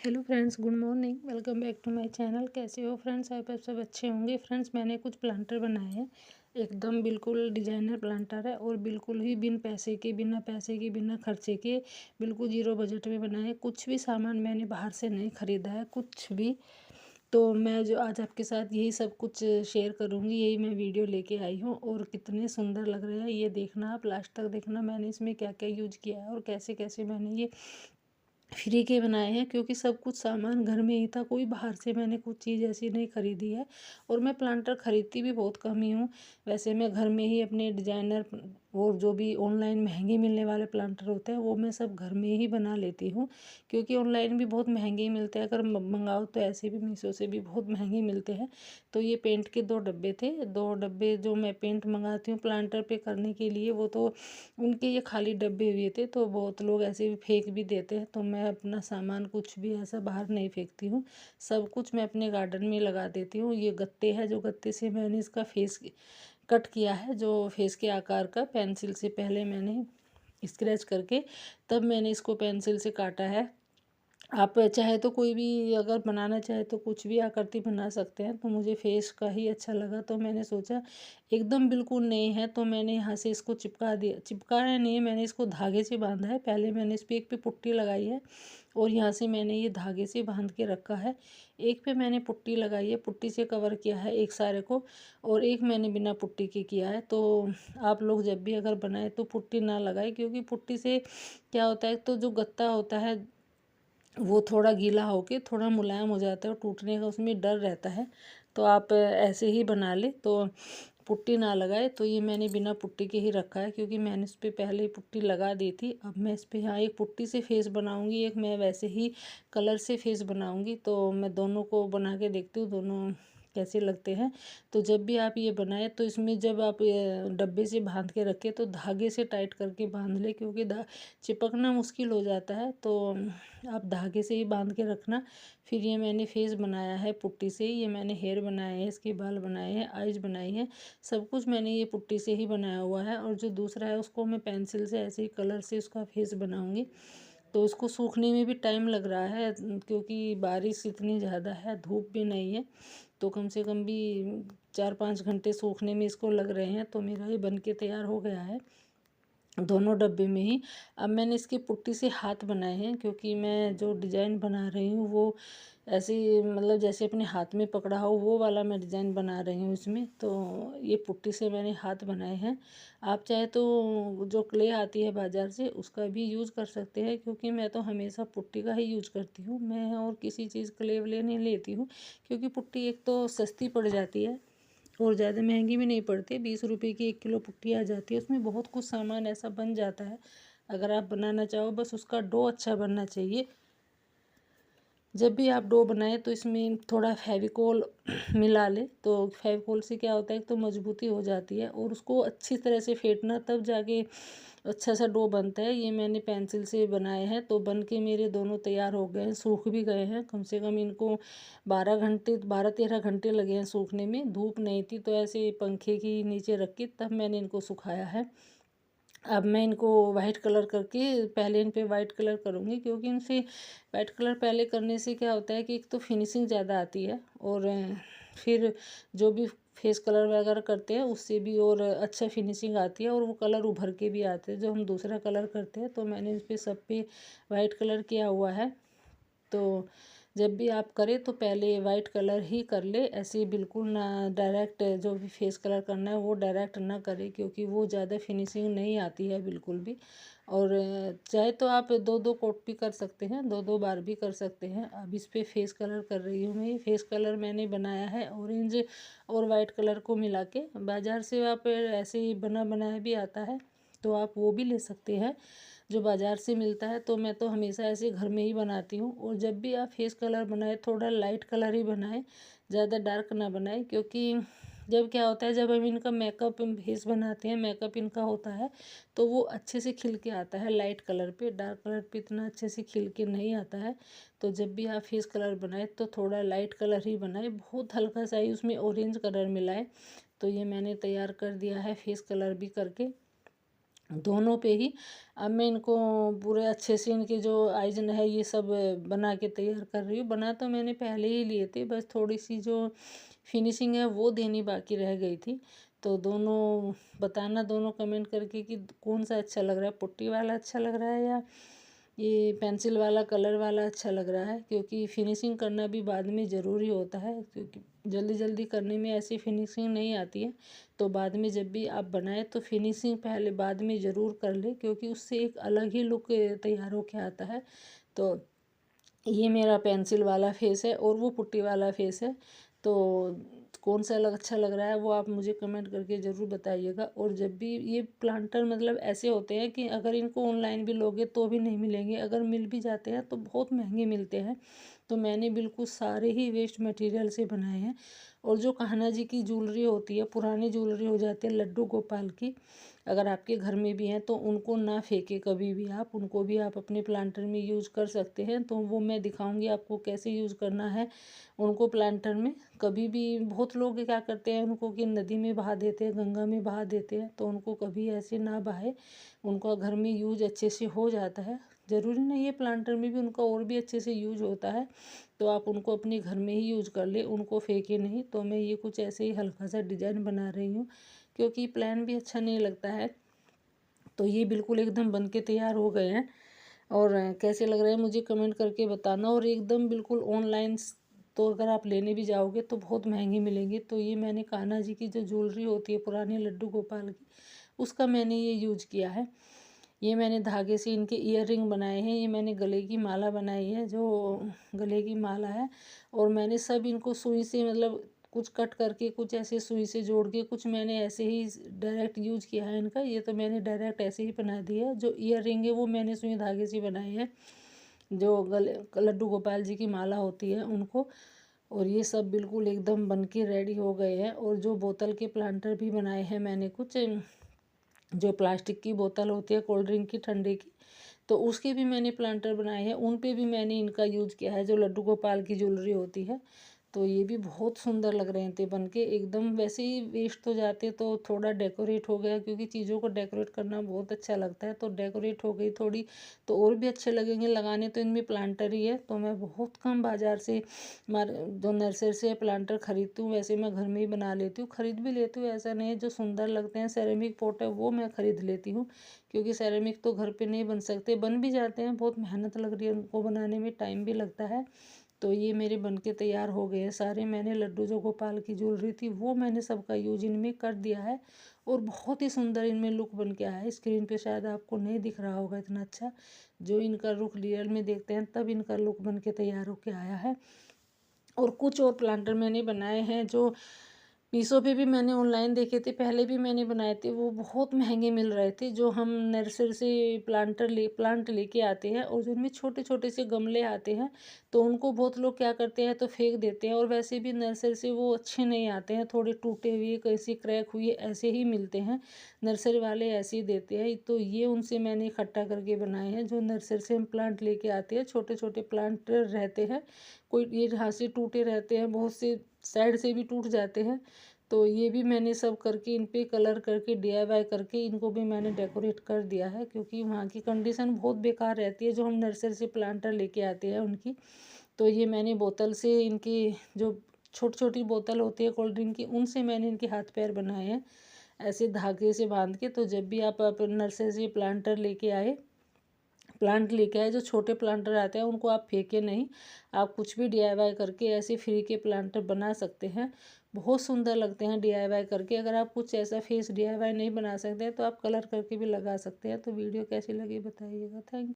Hello friends, good morning. Welcome back to my channel. कैसे हो friends? आप सब अच्छे होंगे। फ्रेंड्स, मैंने कुछ प्लांटर बनाए हैं। एकदम बिल्कुल डिजाइनर प्लांटर है और बिल्कुल ही बिना पैसे के बिना खर्चे के बिल्कुल जीरो बजट में बनाए हैं। कुछ भी सामान मैंने बाहर से नहीं ख़रीदा है, कुछ भी। तो मैं जो आज आपके साथ यही सब कुछ शेयर करूँगी, यही मैं वीडियो लेके आई हूँ। और कितने सुंदर लग रहे हैं ये देखना, आप लास्ट तक देखना मैंने इसमें क्या क्या यूज किया है और कैसे कैसे मैंने ये फ्री के बनाए हैं। क्योंकि सब कुछ सामान घर में ही था, कोई बाहर से मैंने कुछ चीज़ ऐसी नहीं खरीदी है। और मैं प्लांटर ख़रीदती भी बहुत कम ही हूँ। वैसे मैं घर में ही अपने डिजाइनर और जो भी ऑनलाइन महंगे मिलने वाले प्लांटर होते हैं वो मैं सब घर में ही बना लेती हूँ। क्योंकि ऑनलाइन भी बहुत महंगे ही मिलते हैं, अगर मंगाओ तो ऐसे भी मीशो से भी बहुत महंगे मिलते हैं। तो ये पेंट के 2 डब्बे थे, 2 डब्बे जो मैं पेंट मंगाती हूँ प्लांटर पे करने के लिए, वो तो उनके ये खाली डब्बे हुए थे। तो बहुत लोग ऐसे भी फेंक भी देते हैं, तो मैं अपना सामान कुछ भी ऐसा बाहर नहीं फेंकती हूँ। सब कुछ मैं अपने गार्डन में लगा देती हूँ। ये गत्ते हैं, जो गत्ते से मैंने इसका फेस कट किया है, जो फेस के आकार का पेंसिल से पहले मैंने स्क्रैच करके तब मैंने इसको पेंसिल से काटा है। आप चाहे तो कोई भी अगर बनाना चाहे तो कुछ भी आकृति बना सकते हैं। तो मुझे फेस का ही अच्छा लगा, तो मैंने सोचा एकदम बिल्कुल नहीं है तो मैंने यहाँ से इसको चिपका दिया। चिपकाया नहीं है, मैंने इसको धागे से बांधा है। पहले मैंने इस पर एक पे पुट्टी लगाई है और यहाँ से मैंने ये धागे से बांध के रखा है। एक पे मैंने पुट्टी लगाई है, पुट्टी से कवर किया है एक सारे को, और एक मैंने बिना पुट्टी के किया है। तो आप लोग जब भी अगर बनाए तो पुट्टी ना लगाए, क्योंकि पुट्टी से क्या होता है, तो जो गत्ता होता है वो थोड़ा गीला होके थोड़ा मुलायम हो जाता है और टूटने का उसमें डर रहता है। तो आप ऐसे ही बना ले तो पुट्टी ना लगाए। तो ये मैंने बिना पुट्टी के ही रखा है, क्योंकि मैंने इस पर पहले ही पुट्टी लगा दी थी। अब मैं इस पर यहाँ एक पुट्टी से फेस बनाऊंगी, एक मैं वैसे ही कलर से फेस बनाऊंगी। तो मैं दोनों को बना के देखती हूँ दोनों कैसे लगते हैं। तो जब भी आप ये बनाए तो इसमें जब आप डब्बे से बांध के रखें तो धागे से टाइट करके बांध ले, क्योंकि चिपकना मुश्किल हो जाता है। तो आप धागे से ही बांध के रखना। फिर ये मैंने फेस बनाया है पुट्टी से, ये मैंने हेयर बनाए हैं, इसके बाल बनाए हैं, आइज बनाई है, सब कुछ मैंने ये पुट्टी से ही बनाया हुआ है। और जो दूसरा है उसको मैं पेंसिल से ऐसे ही कलर से उसका फेस बनाऊंगी। तो उसको सूखने में भी टाइम लग रहा है, क्योंकि बारिश इतनी ज़्यादा है, धूप भी नहीं है। तो कम से कम भी 4-5 घंटे सूखने में इसको लग रहे हैं। तो मेरा ये बन के तैयार हो गया है दोनों डब्बे में ही। अब मैंने इसकी पुट्टी से हाथ बनाए हैं, क्योंकि मैं जो डिज़ाइन बना रही हूँ वो ऐसे मतलब जैसे अपने हाथ में पकड़ा हो वो वाला मैं डिज़ाइन बना रही हूँ इसमें। तो ये पुट्टी से मैंने हाथ बनाए हैं। आप चाहे तो जो क्ले आती है बाज़ार से उसका भी यूज़ कर सकते हैं, क्योंकि मैं तो हमेशा पुट्टी का ही यूज़ करती हूँ। मैं और किसी चीज़ क्ले वले नहीं लेती हूँ, क्योंकि पुट्टी एक तो सस्ती पड़ जाती है और ज़्यादा महंगी भी नहीं पड़ती। 20 रुपए की 1 किलो पुट्टी आ जाती है, उसमें बहुत कुछ सामान ऐसा बन जाता है। अगर आप बनाना चाहो, बस उसका डो अच्छा बनना चाहिए। जब भी आप डो बनाए तो इसमें थोड़ा फेविकोल मिला ले, तो फेविकोल से क्या होता है, तो मजबूती हो जाती है और उसको अच्छी तरह से फेंटना, तब जाके अच्छा सा डो बनता है। ये मैंने पेंसिल से बनाए हैं, तो बन के मेरे दोनों तैयार हो गए हैं, सूख भी गए हैं। कम से कम इनको 12-13 घंटे लगे हैं सूखने में। धूप नहीं थी तो ऐसे पंखे की नीचे रख के तब मैंने इनको सुखाया है। अब मैं इनको वाइट कलर करके पहले इन पे वाइट कलर करूँगी, क्योंकि इनसे वाइट कलर पहले करने से क्या होता है कि एक तो फिनिशिंग ज़्यादा आती है, और फिर जो भी फेस कलर वगैरह करते हैं उससे भी और अच्छा फिनिशिंग आती है और वो कलर उभर के भी आते हैं जो हम दूसरा कलर करते हैं। तो मैंने इस पर सब पे वाइट कलर किया हुआ है। तो जब भी आप करें तो पहले वाइट कलर ही कर ले, ऐसे बिल्कुल ना डायरेक्ट जो भी फेस कलर करना है वो डायरेक्ट ना करें, क्योंकि वो ज़्यादा फिनिशिंग नहीं आती है बिल्कुल भी। और चाहे तो आप 2-2 कोट भी कर सकते हैं, 2-2 बार भी कर सकते हैं। अब इस पे फेस कलर कर रही हूँ मैं। ये फेस कलर मैंने बनाया है ऑरेंज और वाइट कलर को मिला के। बाज़ार से आप ऐसे ही बना बनाया भी आता है, तो आप वो भी ले सकते हैं जो बाज़ार से मिलता है। तो मैं तो हमेशा ऐसे घर में ही बनाती हूँ। और जब भी आप फेस कलर बनाए थोड़ा लाइट कलर ही बनाएं, ज़्यादा डार्क ना बनाएं, क्योंकि जब क्या होता है, जब हम इनका मेकअप फेस बनाते हैं, मेकअप इनका होता है, तो वो अच्छे से खिल के आता है लाइट कलर पे। डार्क कलर पे इतना अच्छे से खिल के नहीं आता है। तो जब भी आप फेस कलर बनाए तो थोड़ा लाइट कलर ही बनाए, बहुत हल्का सा ही उसमें ऑरेंज कलर मिलाए। तो ये मैंने तैयार कर दिया है फेस कलर भी करके। दोनों पे ही। अब मैं इनको पूरे अच्छे से इनके जो आइजन है ये सब बना के तैयार कर रही हूँ। बना तो मैंने पहले ही लिए थे, बस थोड़ी सी जो फिनिशिंग है वो देनी बाकी रह गई थी। तो दोनों बताना, दोनों कमेंट करके कि कौन सा अच्छा लग रहा है, पुट्टी वाला अच्छा लग रहा है या ये पेंसिल वाला कलर वाला अच्छा लग रहा है। क्योंकि फिनिशिंग करना भी बाद में ज़रूरी होता है, क्योंकि जल्दी जल्दी करने में ऐसी फिनिशिंग नहीं आती है। तो बाद में जब भी आप बनाएं तो फिनिशिंग पहले बाद में ज़रूर कर ले, क्योंकि उससे एक अलग ही लुक तैयार होके आता है। तो ये मेरा पेंसिल वाला फेस है और वो पुट्टी वाला फेस है। तो कौन सा अच्छा लग रहा है वो आप मुझे कमेंट करके ज़रूर बताइएगा। और जब भी ये प्लांटर मतलब ऐसे होते हैं कि अगर इनको ऑनलाइन भी लोगे तो भी नहीं मिलेंगे, अगर मिल भी जाते हैं तो बहुत महंगे मिलते हैं। तो मैंने बिल्कुल सारे ही वेस्ट मटेरियल से बनाए हैं। और जो कान्हा जी की ज्वेलरी होती है, पुरानी ज्वेलरी हो जाती है लड्डू गोपाल की, अगर आपके घर में भी हैं तो उनको ना फेंके कभी भी, आप उनको भी आप अपने प्लांटर में यूज़ कर सकते हैं। तो वो मैं दिखाऊंगी आपको कैसे यूज़ करना है उनको प्लांटर में। कभी भी बहुत लोग क्या करते हैं उनको कि नदी में बहा देते हैं, गंगा में बहा देते हैं, तो उनको कभी ऐसे ना बहाए, उनका घर में यूज अच्छे से हो जाता है। ज़रूरी नहीं है प्लांटर में भी उनका और भी अच्छे से यूज होता है, तो आप उनको अपने घर में ही यूज कर ले, उनको फेंके नहीं। तो मैं ये कुछ ऐसे ही हल्का सा डिजाइन बना रही हूँ, क्योंकि प्लान भी अच्छा नहीं लगता है। तो ये बिल्कुल एकदम बन के तैयार हो गए हैं। और कैसे लग रहे हैं मुझे कमेंट करके बताना। और एकदम बिल्कुल ऑनलाइन तो अगर आप लेने भी जाओगे तो बहुत महंगी मिलेंगी। तो ये मैंने कान्हा जी की जो ज्वेलरी होती है पुरानी लड्डू गोपाल की, उसका मैंने ये यूज किया है। ये मैंने धागे से इनके ईयर रिंग बनाए हैं, ये मैंने गले की माला बनाई है, जो गले की माला है। और मैंने सब इनको सुई से मतलब कुछ कट करके, कुछ ऐसे सुई से जोड़ के, कुछ मैंने ऐसे ही डायरेक्ट यूज किया है इनका। ये तो मैंने डायरेक्ट ऐसे ही बना दिया है। जो ईयर रिंग है वो मैंने सुई धागे से बनाए हैं, जो गले लड्डू गोपाल जी की माला होती है उनको। और ये सब बिल्कुल एकदम बन के रेडी हो गए हैं। और जो बोतल के प्लांटर भी बनाए हैं मैंने कुछ, जो प्लास्टिक की बोतल होती है कोल्ड ड्रिंक की ठंडे की, तो उसके भी मैंने प्लांटर बनाए हैं। उन पे भी मैंने इनका यूज़ किया है, जो लड्डू गोपाल की ज्वेलरी होती है। तो ये भी बहुत सुंदर लग रहे थे बन के एकदम। वैसे ही वेस्ट तो जाते तो थोड़ा डेकोरेट हो गया, क्योंकि चीज़ों को डेकोरेट करना बहुत अच्छा लगता है। तो डेकोरेट हो गई थोड़ी, तो और भी अच्छे लगेंगे लगाने। तो इनमें प्लांटर ही है, तो मैं बहुत कम बाज़ार से जो नर्सरी से प्लांटर खरीदती हूँ। वैसे मैं घर में ही बना लेती हूँ, खरीद भी लेती हूँ, ऐसा नहीं है। जो सुंदर लगते हैं सेरेमिक पॉट है वो मैं खरीद लेती हूँ, क्योंकि सेरेमिक तो घर पे नहीं बन सकते, बन भी जाते हैं, बहुत मेहनत लग रही है उनको बनाने में, टाइम भी लगता है। तो ये मेरे बन के तैयार हो गए हैं सारे। मैंने लड्डू जो गोपाल की ज्वेलरी थी वो मैंने सबका यूज इनमें कर दिया है। और बहुत ही सुंदर इनमें लुक बन के आया है। स्क्रीन पे शायद आपको नहीं दिख रहा होगा इतना अच्छा, जो इनका लुक रियल में देखते हैं तब इनका लुक बन के तैयार होके आया है। और कुछ और प्लांटर मैंने बनाए हैं जो मीशो पे भी मैंने ऑनलाइन देखे थे, पहले भी मैंने बनाए थे, वो बहुत महंगे मिल रहे थे। जो हम नर्सरी से प्लांट लेके आते हैं, और जो उनमें छोटे छोटे से गमले आते हैं, तो उनको बहुत लोग क्या करते हैं तो फेंक देते हैं। और वैसे भी नर्सरी से वो अच्छे नहीं आते हैं, थोड़े टूटे हुए, कैसी क्रैक हुई ऐसे ही मिलते हैं, नर्सरी वाले ऐसे ही देते हैं। तो ये उनसे मैंने इकट्ठा करके बनाए हैं। जो नर्सरी से हम प्लांट लेके आते हैं, छोटे छोटे प्लांट रहते हैं, कोई ये यहाँ से टूटे रहते हैं, बहुत से साइड से भी टूट जाते हैं। तो ये भी मैंने सब करके इन पे कलर करके DIY करके इनको भी मैंने डेकोरेट कर दिया है, क्योंकि वहाँ की कंडीशन बहुत बेकार रहती है जो हम नर्सरी से प्लांटर लेके आते हैं उनकी। तो ये मैंने बोतल से इनकी, जो छोटी छोटी बोतल होती है कोल्ड ड्रिंक की, उनसे मैंने इनके हाथ पैर बनाए हैं ऐसे धागे से बांध के। तो जब भी आप नर्सरी से प्लांट लेके आए, जो छोटे प्लांटर आते हैं उनको आप फेंके नहीं, आप कुछ भी DIY करके ऐसे फ्री के प्लांटर बना सकते हैं। बहुत सुंदर लगते हैं DIY करके। अगर आप कुछ ऐसा फेस DIY नहीं बना सकते हैं तो आप कलर करके भी लगा सकते हैं। तो वीडियो कैसी लगी बताइएगा। Thank you.